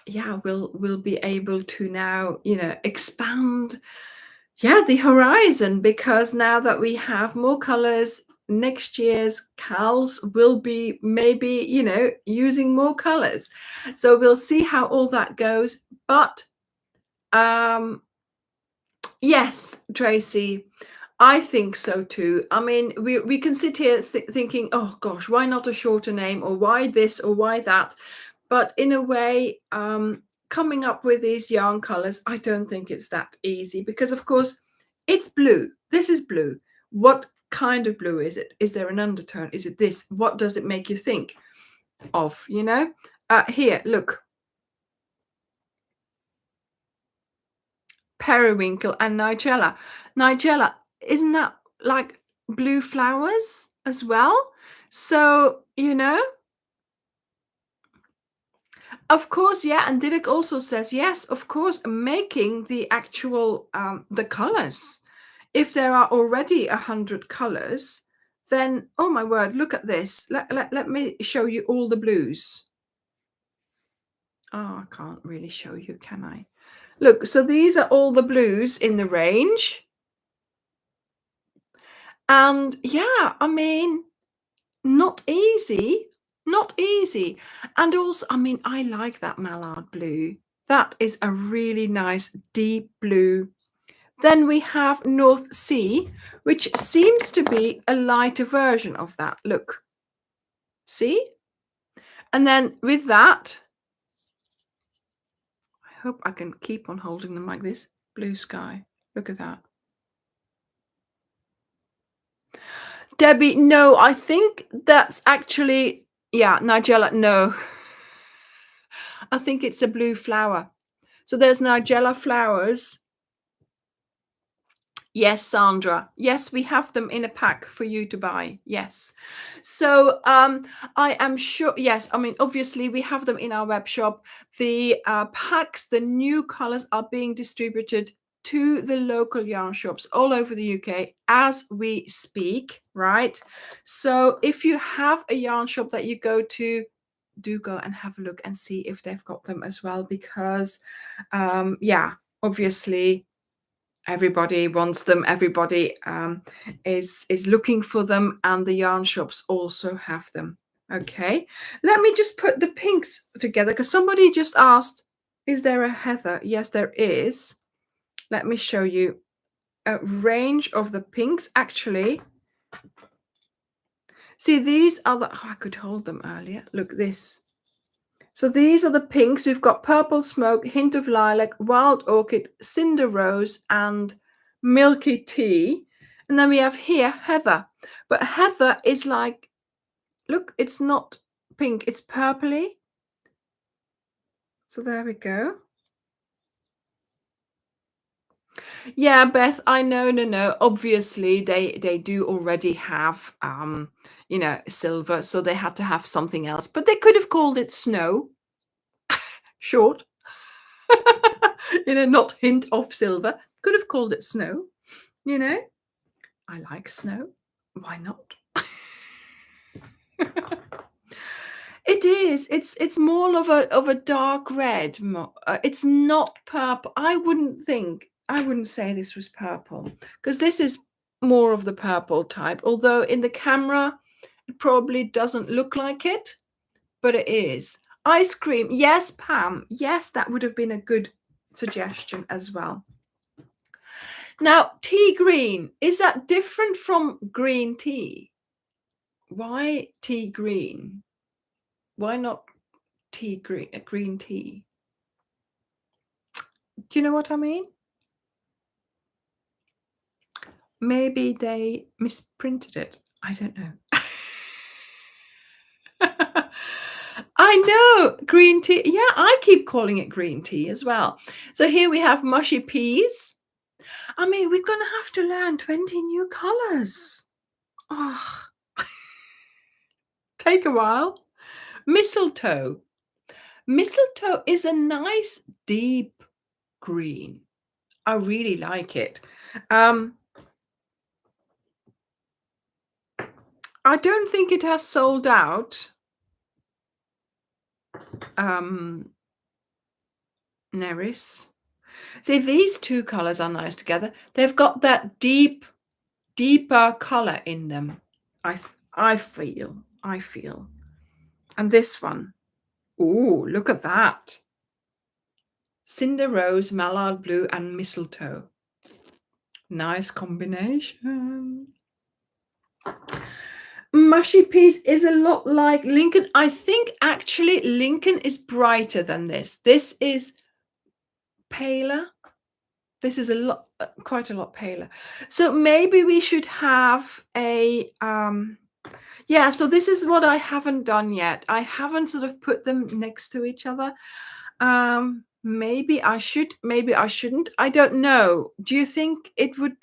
yeah, we'll be able to now, expand the horizon, because now that we have more colors, next year's cals will be maybe, using more colors. So we'll see how all that goes. But yes, Tracy, I think so too. I mean, we can sit here thinking, oh gosh, why not a shorter name, or why this or why that? But in a way, coming up with these yarn colors, I don't think it's that easy, because of course it's blue. This is blue. What kind of blue is it? Is there an undertone? Is it this? What does it make you think of? Here, look. Periwinkle and Nigella. Nigella, isn't that like blue flowers as well? So, of course, yeah. And Didek also says, yes, of course, making the actual, the colors. If there are already 100 colors, then, oh my word, look at this. Let me show you all the blues. Oh, I can't really show you, can I? Look, so these are all the blues in the range. And yeah, I mean, not easy, not easy. And also, I mean, I like that mallard blue. That is a really nice deep blue. Then we have North Sea, which seems to be a lighter version of that. Look, see? And then with that, I hope I can keep on holding them like this. Blue sky. Look at that. Debbie, no, I think that's actually, yeah, Nigella, no. I think it's a blue flower. So there's Nigella flowers. Yes, Sandra. Yes, we have them in a pack for you to buy. Yes. So I am sure. Yes, I mean, obviously we have them in our web shop. The packs, the new colors are being distributed to the local yarn shops all over the UK as we speak, right? So if you have a yarn shop that you go to, do go and have a look and see if they've got them as well, because yeah, obviously everybody wants them, everybody is looking for them, and the yarn shops also have them. Okay, let me just put the pinks together, because somebody just asked, is there a heather? Yes, there is. Let me show you a range of the pinks. Actually, see, these are the, oh, I could hold them earlier. Look, this. So these are the pinks. We've got Purple Smoke, Hint of Lilac, Wild Orchid, Cinder Rose, and Milky Tea. And then we have here Heather. But Heather is like, look, it's not pink, it's purpley. So there we go. Yeah, Beth, I know, no. Obviously, they do already have, silver, so they had to have something else. But they could have called it Snow. Short. Not Hint of Silver. Could have called it Snow. I like snow. Why not? It is. It's more of a dark red. It's not purple. I wouldn't say this was purple, because this is more of the purple type. Although in the camera, it probably doesn't look like it, but it is. Ice cream. Yes, Pam. Yes, that would have been a good suggestion as well. Now, tea green, is that different from green tea? Why tea green? Why not tea green, green tea? Do you know what I mean? Maybe they misprinted it. I don't know. I know, green tea. Yeah, I keep calling it green tea as well. So here we have mushy peas. I mean, we're gonna have to learn 20 new colors. Oh, take a while. Mistletoe. Mistletoe is a nice deep green. I really like it. I don't think it has sold out. Neris. See, these two colors are nice together. They've got that deeper color in them. I feel. And this one. Ooh, look at that. Cinder rose, mallard blue, and mistletoe. Nice combination. Mushy peas is a lot like Lincoln. I think actually Lincoln is brighter than this. This is paler. This is a lot, quite a lot paler. So maybe we should have a yeah, so this is what I haven't done yet. I haven't sort of put them next to each other. Maybe I should, maybe I shouldn't. I don't know. Do you think it would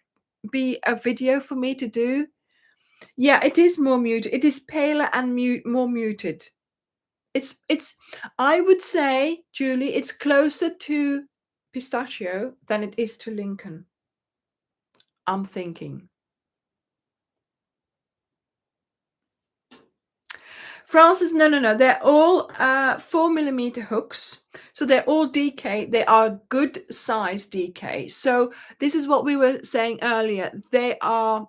be a video for me to do? Yeah, it is more muted. It is paler and more muted. It's I would say, Julie, it's closer to pistachio than it is to Lincoln. I'm thinking. Francis, no. They're all 4mm hooks. So they're all DK. They are good size DK. So this is what we were saying earlier. They are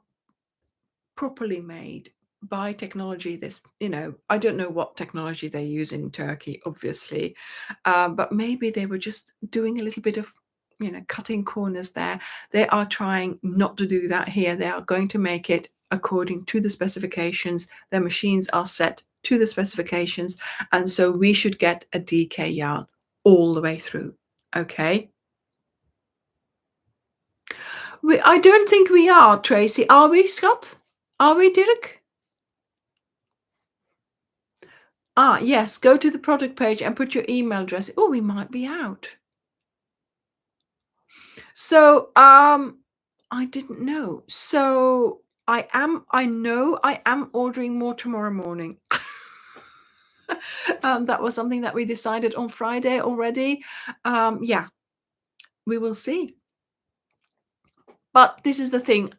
properly made by technology. I don't know what technology they use in Turkey, obviously, but maybe they were just doing a little bit of cutting corners there. They are trying not to do that here. They are going to make it according to the specifications. Their machines are set to the specifications, and so we should get a DK yarn all the way through. Okay. I don't think we are, Tracy. Are we, Scott? Are we, Dirk? Yes, go to the product page and put your email address. Oh, we might be out. So, I didn't know. So I know I am ordering more tomorrow morning. That was something that we decided on Friday already. Yeah, we will see. But this is the thing.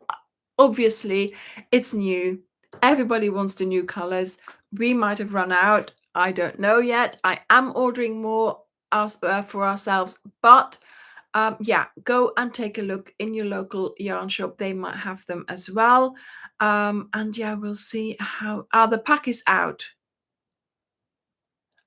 Obviously, it's new. Everybody wants the new colors. We might have run out. I don't know yet. I am ordering more for ourselves, but yeah, go and take a look in your local yarn shop. They might have them as well. And yeah, we'll see how the pack is out.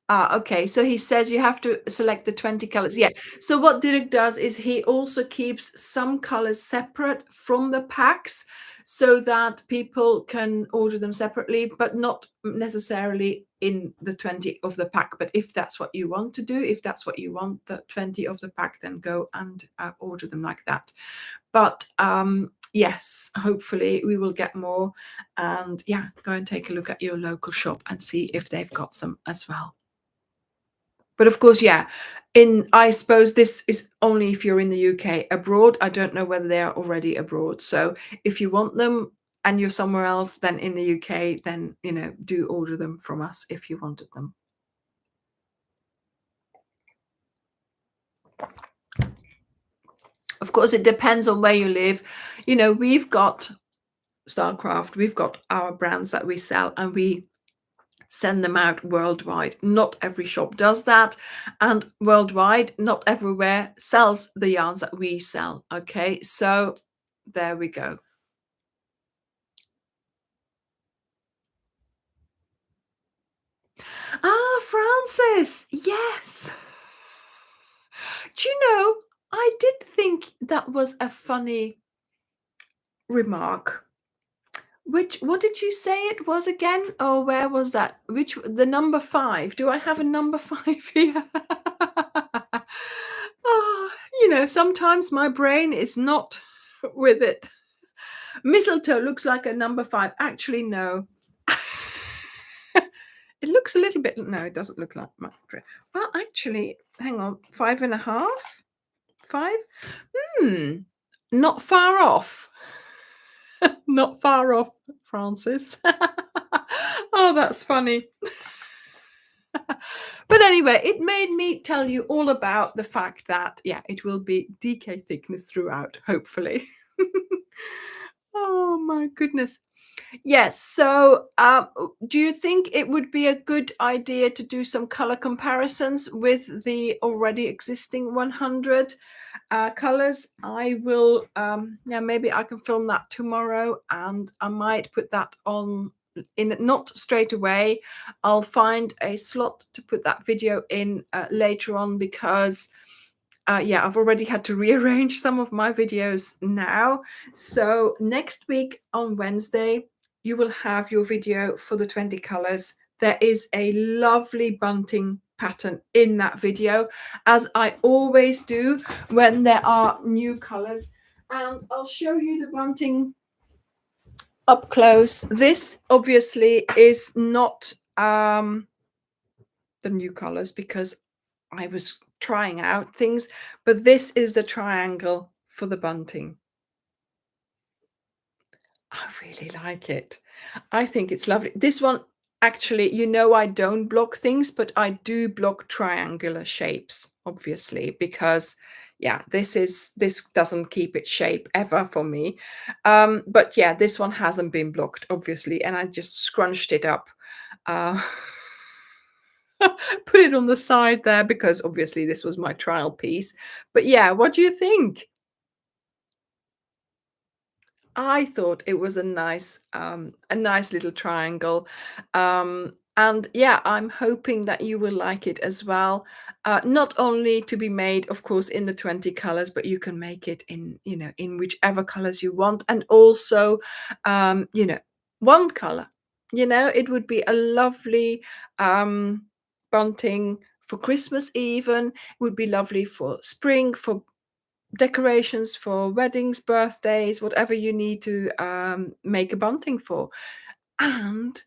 Okay. So he says you have to select the 20 colors. Yeah. So what Dirk does is he also keeps some colors separate from the packs so that people can order them separately, but not necessarily in the 20 of the pack. But if that's what you want to do, if that's what you want, the 20 of the pack, then go and order them like that. But yes, hopefully we will get more. And yeah, go and take a look at your local shop and see if they've got some as well. But of course, yeah, I suppose this is only if you're in the UK. Abroad, I don't know whether they are already abroad. So if you want them and you're somewhere else than in the UK, then, do order them from us if you wanted them. Of course, it depends on where you live. We've got Stylecraft, we've got our brands that we sell, and we send them out worldwide. Not every shop does that, and worldwide, not everywhere sells the yarns that we sell. Okay, so there we go. Francis, yes. Do you know, I did think that was a funny remark. What did you say it was again? Oh, where was that? The number 5? Do I have a number 5 here? Oh, sometimes my brain is not with it. Mistletoe looks like a number 5. Actually, no. It looks a little bit. No, it doesn't look like my brain. Well, actually, hang on. 5.5? 5? Not far off. Not far off, Francis. Oh, that's funny. But anyway, it made me tell you all about the fact that, yeah, it will be DK thickness throughout, hopefully. Oh, my goodness. Yes. So, do you think it would be a good idea to do some color comparisons with the already existing 100 colors? I will, yeah, maybe I can film that tomorrow, and I might put that on in, not straight away. I'll find a slot to put that video in later on, because yeah, I've already had to rearrange some of my videos now. So next week on Wednesday, you will have your video for the 20 colors. There is a lovely bunting pattern in that video, as I always do when there are new colors. And I'll show you the bunting up close. This obviously is not the new colors, because I was trying out things, but this is the triangle for the bunting. I really like it. I think it's lovely. This one, actually, I don't block things, but I do block triangular shapes, obviously, because yeah, this doesn't keep its shape ever for me. But yeah, this one hasn't been blocked, obviously, and I just scrunched it up. Put it on the side there, because obviously this was my trial piece. But yeah, what do you think? I thought it was a nice little triangle. And yeah, I'm hoping that you will like it as well. Not only to be made, of course, in the 20 colors, but you can make it in, in whichever colors you want. And also, one color. It would be a lovely bunting for Christmas even. It would be lovely for spring, for decorations, for weddings, birthdays, whatever you need to make a bunting for. And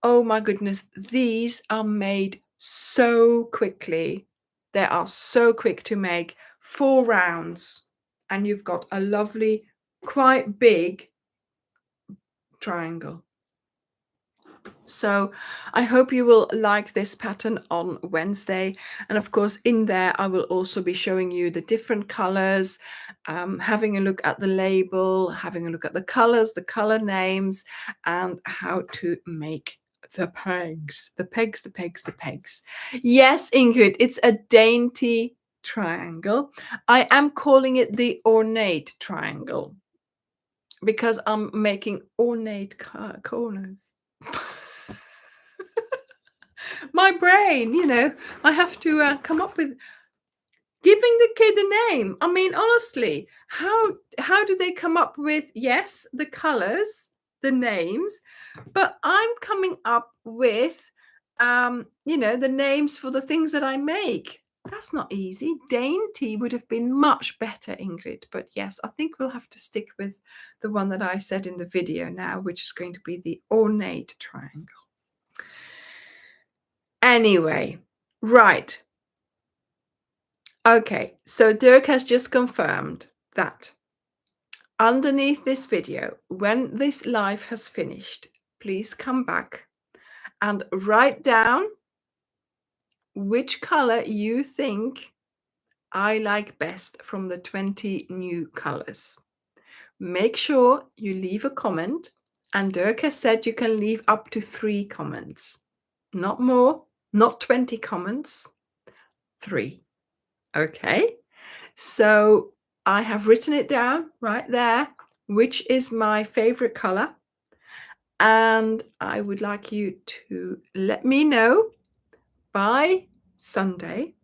oh my goodness, these are made so quickly. They are so quick to make. 4 rounds, and you've got a lovely, quite big triangle. So I hope you will like this pattern on Wednesday. And of course, in there, I will also be showing you the different colors, having a look at the label, having a look at the colors, the color names, and how to make the pegs. The pegs, the pegs, the pegs. Yes, Ingrid, it's a dainty triangle. I am calling it the ornate triangle, because I'm making ornate corners. My brain, I have to come up with giving the kid a name. I mean, honestly, how do they come up with, yes, the colors, the names, but I'm coming up with the names for the things that I make. That's not easy. Dainty would have been much better, Ingrid. But yes, I think we'll have to stick with the one that I said in the video now, which is going to be the ornate triangle. Anyway, right. Okay, so Dirk has just confirmed that underneath this video, when this live has finished, please come back and write down which color you think I like best from the 20 new colors. Make sure you leave a comment, and Dirk has said you can leave up to 3 comments. Not more, not 20 comments, 3. Okay, so I have written it down right there, which is my favorite color. And I would like you to let me know by Sunday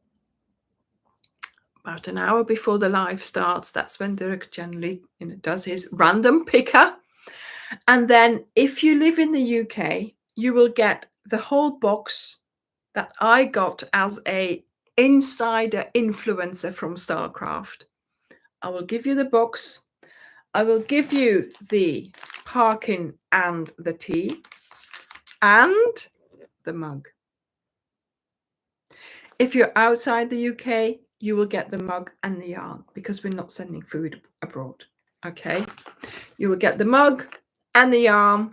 about an hour before the live starts. That's when Dirk generally, does his random picker. And then if you live in the UK, you will get the whole box that I got as a insider influencer from Stylecraft. I will give you the box. I will give you the parkin and the tea and the mug. If you're outside the UK, you will get the mug and the yarn because we're not sending food abroad. Okay, you will get the mug and the yarn,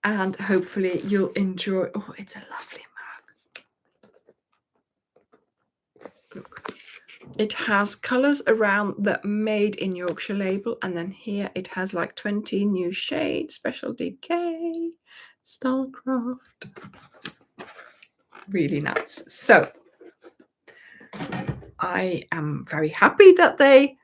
and hopefully you'll enjoy. Oh, it's a lovely mug. Look, it has colors around the made in Yorkshire label, and then here it has like 20 new shades, Special DK, Stylecraft. Really nice. So I am very happy that they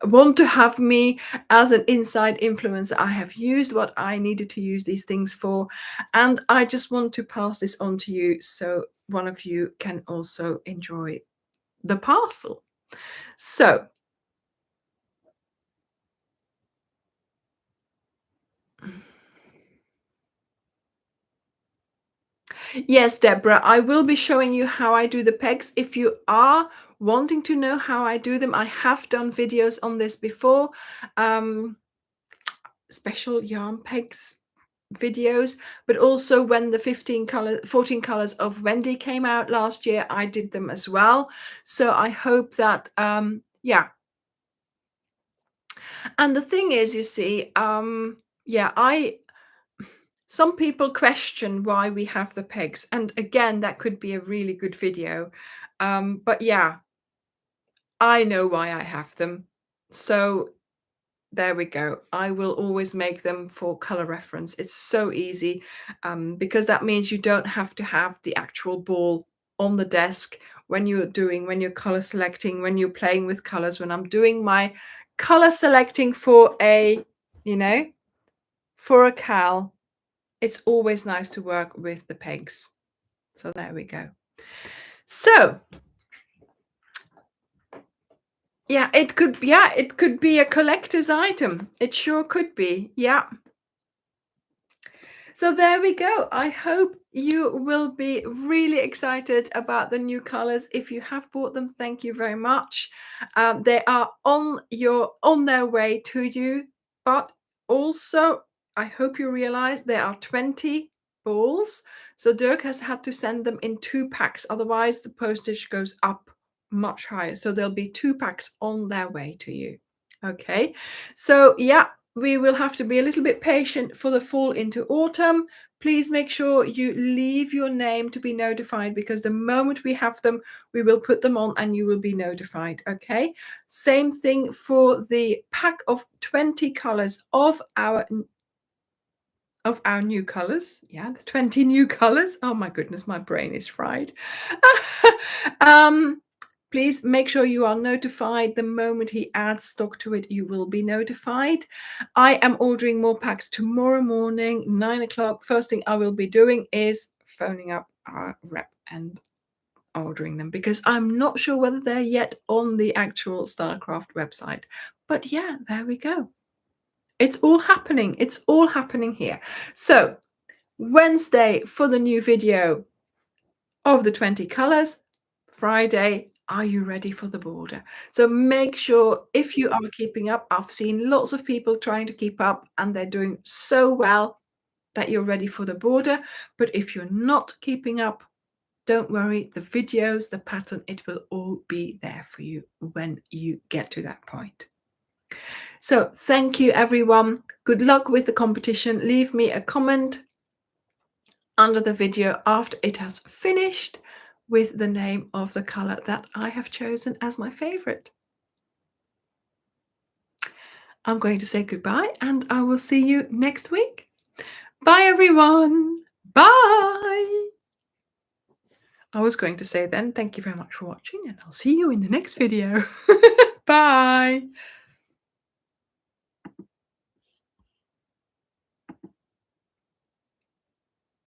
want to have me as an inside influencer. I have used what I needed to use these things for, and I just want to pass this on to you so one of you can also enjoy the parcel. So yes, Deborah, I will be showing you how I do the pegs. If you are wanting to know how I do them, I have done videos on this before. Special yarn pegs videos, but also when the 14 colors of Wendy came out last year, I did them as well. So I hope that yeah. And the thing is, you see, some people question why we have the pegs, and again, that could be a really good video. But yeah, I know why I have them. So there we go. I will always make them for color reference. It's so easy because that means you don't have to have the actual ball on the desk when you're color selecting, when you're playing with colors. When I'm doing my color selecting for for a cal, it's always nice to work with the pegs. So there we go. So yeah, it could be a collector's item. It sure could be. Yeah. So there we go. I hope you will be really excited about the new colors. If you have bought them, thank you very much. They are on their way to you. But also, I hope you realize there are 20 balls. So Dirk has had to send them in 2 packs. Otherwise, the postage goes up much higher. So there'll be 2 packs on their way to you. Okay. So yeah, we will have to be a little bit patient for the fall into autumn. Please make sure you leave your name to be notified, because the moment we have them, we will put them on and you will be notified. Okay. Same thing for the pack of 20 colors of our new colors. Yeah, the 20 new colors. Oh my goodness, my brain is fried. Please make sure you are notified. The moment he adds stock to it, you will be notified. I am ordering more packs tomorrow morning, 9 o'clock. First thing I will be doing is phoning up our rep and ordering them, because I'm not sure whether they're yet on the actual Stylecraft website. But yeah, there we go. It's all happening. It's all happening here. So Wednesday for the new video of the 20 colors. Friday, are you ready for the border? So make sure, if you are keeping up, I've seen lots of people trying to keep up and they're doing so well that you're ready for the border. But if you're not keeping up, don't worry, the videos, the pattern, it will all be there for you when you get to that point. So thank you, everyone. Good luck with the competition. Leave me a comment under the video after it has finished with the name of the color that I have chosen as my favorite. I'm going to say goodbye and I will see you next week. Bye, everyone. Bye. I was going to say then, thank you very much for watching, and I'll see you in the next video. Bye.